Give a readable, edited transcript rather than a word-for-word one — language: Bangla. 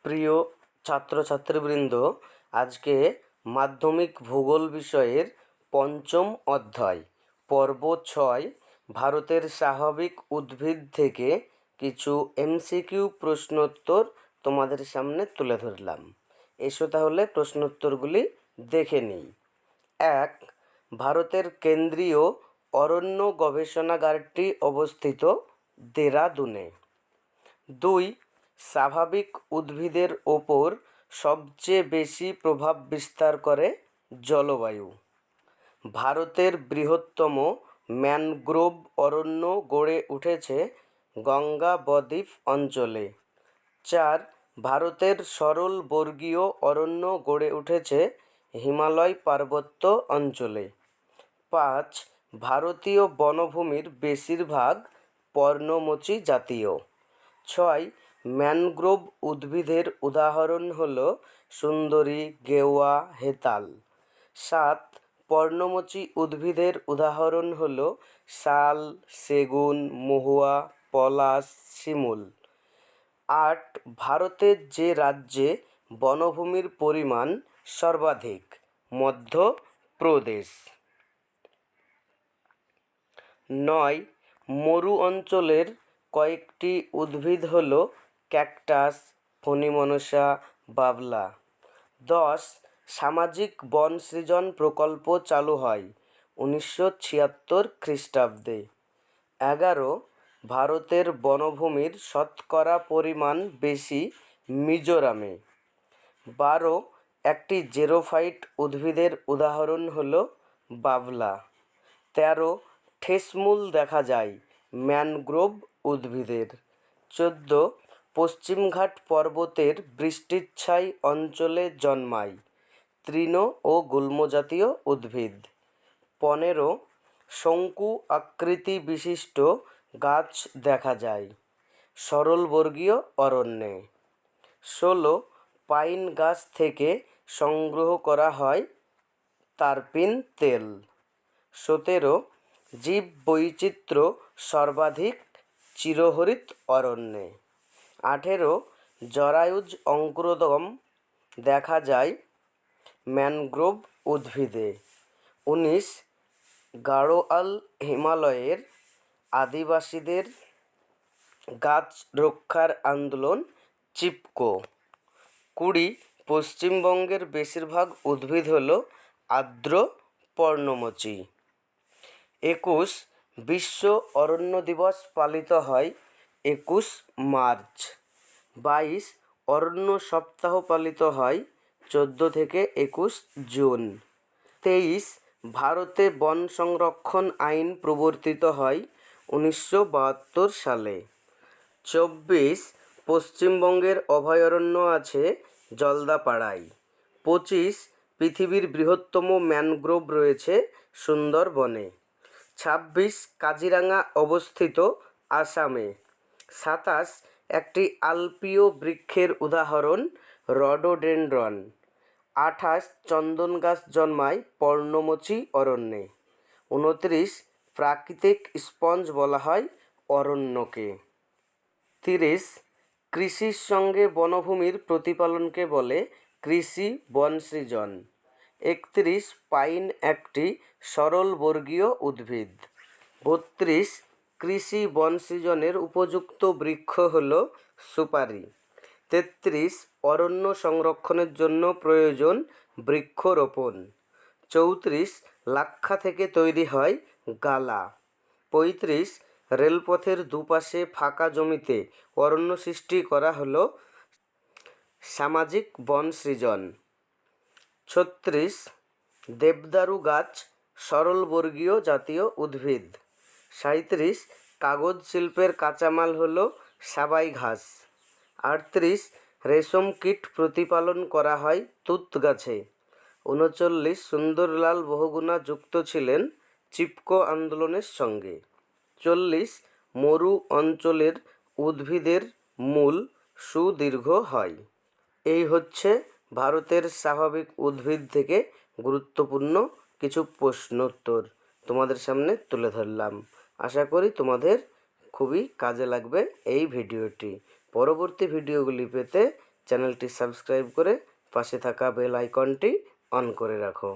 প্রিয় ছাত্রছাত্রীবৃন্দ, আজকে মাধ্যমিক ভূগোল বিষয়ের পঞ্চম অধ্যায় পর্ব 6 ভারতের স্বাভাবিক উদ্ভিদ থেকে কিছু এমসিকিউ প্রশ্নোত্তর তোমাদের সামনে তুলে ধরলাম। এসো তাহলে প্রশ্নোত্তরগুলি দেখে নিই। 1. ভারতের কেন্দ্রীয় অরণ্য গবেষণাগারটি অবস্থিত দেরাদুনে। 2. স্বাভাবিক উদ্ভিদের ওপর সবচেয়ে বেশি প্রভাব বিস্তার করে জলবায়ু। ভারতের বৃহত্তম ম্যানগ্রোভ অরণ্য গড়ে উঠেছে গঙ্গা বদ্বীপ অঞ্চলে। 4. ভারতের সরল বর্গীয় অরণ্য গড়ে উঠেছে হিমালয় পার্বত্য অঞ্চলে। 5. ভারতীয় বনভূমির বেশিরভাগ পর্ণমোচী জাতীয়। 6. ম্যানগ্রোভ উদ্ভিদের উদাহরণ হল সুন্দরী, গেওয়া, হেতাল। 7. পর্ণমোচী উদ্ভিদের উদাহরণ হল শাল, সেগুন, মহুয়া, পলাশ, শিমুল। 8. ভারতের যে রাজ্যে বনভূমির পরিমাণ সর্বাধিক? মধ্যপ্রদেশ। 9. মরু অঞ্চলের কয়েকটি উদ্ভিদ হল ক্যাকটাস, ফণিমনসা, বাবলা। 10. সামাজিক বন সৃজন প্রকল্প চালু হয় 1976 খ্রিস্টাব্দে। 11. ভারতের বনভূমির শতকরা পরিমাণ বেশি মিজোরামে। 12. একটি জেরোফাইট উদ্ভিদের উদাহরণ হল বাবলা। 13. ঠেসমূল দেখা যায় ম্যানগ্রোভ উদ্ভিদের। 14. পশ্চিমঘাট পর্বতের বৃষ্টিচ্ছায়ী অঞ্চলে জন্মায় তৃণ ও গুল্মজাতীয় উদ্ভিদ। 15. শঙ্কু আকৃতি বিশিষ্ট গাছ দেখা যায় সরলবর্গীয় অরণ্যে। 16. পাইন গাছ থেকে সংগ্রহ করা হয় তারপিন তেল। 17. জীববৈচিত্র্য সর্বাধিক চিরহরিৎ অরণ্যে। 18. জরায়ুজ অঙ্কুরোদ্গম দেখা যায় ম্যানগ্রোভ উদ্ভিদে। 19. গাড়োয়াল হিমালয়ের আদিবাসীদের গাছ রক্ষার আন্দোলন চিপকো। 20. পশ্চিমবঙ্গের বেশিরভাগ উদ্ভিদ হল আর্দ্র পর্ণমোচী। 21. বিশ্ব অরণ্য দিবস পালিত হয় 21 মার্চ। 22. অরণ্য সপ্তাহ পালিত হয় 14 থেকে 21 জুন। 23. ভারতে বন সংরক্ষণ আইন প্রবর্তিত হয় 1972 সালে। 24. পশ্চিমবঙ্গের অভয়ারণ্য আছে জলদাপাড়ায়। 25. পৃথিবীর বৃহত্তম ম্যানগ্রোভ রয়েছে সুন্দরবনে। 26. কাজিরাঙা অবস্থিত আসামে। 27. একটি আলপীয় বৃক্ষের উদাহরণ রডোডেনড্রন। 28. চন্দন গাছ জন্মায় পর্ণমোচী অরণ্যে। 29. প্রাকৃতিক স্পঞ্জ বলা হয় অরণ্যকে। 30. কৃষির সঙ্গে বনভূমির প্রতিপালনকে বলে কৃষি বনসৃজন। 31. পাইন একটি সরলবর্গীয় উদ্ভিদ। 32. কৃষি বনসৃজনের উপযুক্ত বৃক্ষ হল সুপারি। 33. অরণ্য সংরক্ষণের জন্য প্রয়োজন বৃক্ষরোপণ। 34. লাক্ষা থেকে তৈরি হয় গালা। 35. রেলপথের দুপাশে ফাঁকা জমিতে অরণ্য সৃষ্টি করা হল সামাজিক বনসৃজন। 36. দেবদারু গাছ সরলবর্গীয় জাতীয় উদ্ভিদ। 37. কাগজ শিল্পের কাঁচামাল হল সাবাই ঘাস। 38. রেশম কীট প্রতিপালন করা হয় তুত গাছে। 39. সুন্দরলাল বহুগুণা যুক্ত ছিলেন চিপকো আন্দোলনের সঙ্গে। 40. মরু অঞ্চলের উদ্ভিদের মূল সুদীর্ঘ হয়। এই হচ্ছে ভারতের স্বাভাবিক উদ্ভিদ থেকে গুরুত্বপূর্ণ কিছু প্রশ্নোত্তর তোমাদের সামনে তুলে ধরলাম। আশা করি তোমাদের খুবই কাজে লাগবে এই ভিডিওটি। পরবর্তী ভিডিওগুলি পেতে চ্যানেলটি সাবস্ক্রাইব করে পাশে থাকা বেল আইকনটি অন করে রাখো।